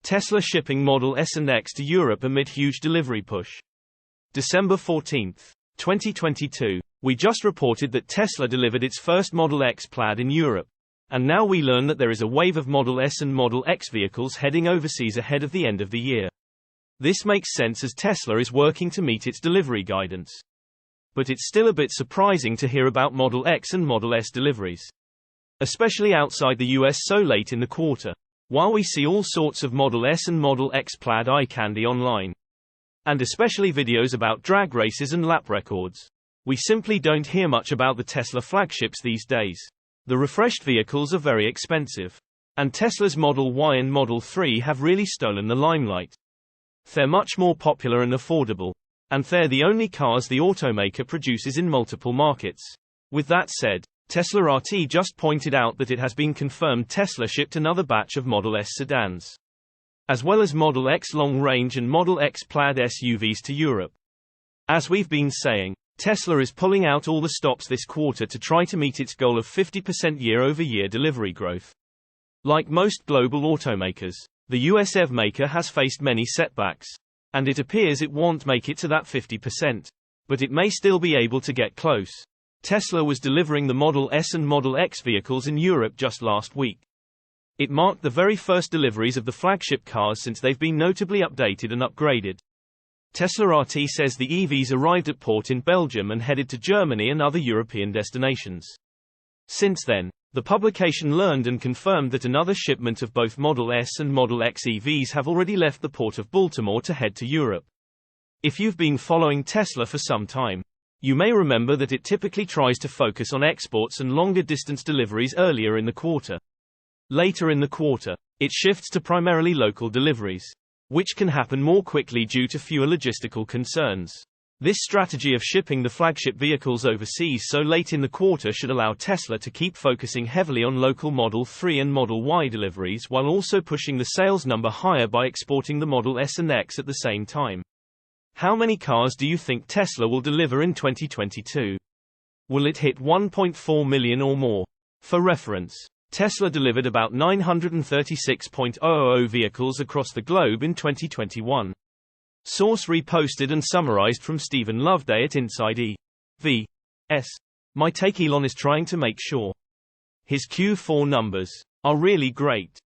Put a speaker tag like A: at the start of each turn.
A: Tesla shipping Model S and X to Europe amid huge delivery push. December 14, 2022. We just reported that Tesla delivered its first Model X Plaid in Europe. And now we learn that there is a wave of Model S and Model X vehicles heading overseas ahead of the end of the year. This makes sense as Tesla is working to meet its delivery guidance. But it's still a bit surprising to hear about Model X and Model S deliveries, especially outside the US so late in the quarter. While we see all sorts of Model S and Model X Plaid eye candy online, and especially videos about drag races and lap records, we simply don't hear much about the Tesla flagships these days. The refreshed vehicles are very expensive, and Tesla's Model Y and Model 3 have really stolen the limelight. They're much more popular and affordable, and they're the only cars the automaker produces in multiple markets. With that said, Tesla RT just pointed out that it has been confirmed Tesla shipped another batch of Model S sedans, as well as Model X long-range and Model X Plaid SUVs to Europe. As we've been saying, Tesla is pulling out all the stops this quarter to try to meet its goal of 50% year-over-year delivery growth. Like most global automakers, the US EV maker has faced many setbacks, and it appears it won't make it to that 50%. But it may still be able to get close. Tesla was delivering the Model S and Model X vehicles in Europe just last week. It marked the very first deliveries of the flagship cars since they've been notably updated and upgraded. Tesla RT says the EVs arrived at port in Belgium and headed to Germany and other European destinations. Since then, the publication learned and confirmed that another shipment of both Model S and Model X EVs have already left the port of Baltimore to head to Europe. If you've been following Tesla for some time, you may remember that it typically tries to focus on exports and longer distance deliveries earlier in the quarter. Later in the quarter, it shifts to primarily local deliveries, which can happen more quickly due to fewer logistical concerns. This strategy of shipping the flagship vehicles overseas so late in the quarter should allow Tesla to keep focusing heavily on local Model 3 and Model Y deliveries while also pushing the sales number higher by exporting the Model S and X at the same time. How many cars do you think Tesla will deliver in 2022? Will it hit 1.4 million or more? For reference, Tesla delivered about 936,000 vehicles across the globe in 2021. Source reposted and summarized from Steven Loveday at insideevs. My take: Elon is trying to make sure his Q4 numbers are really great.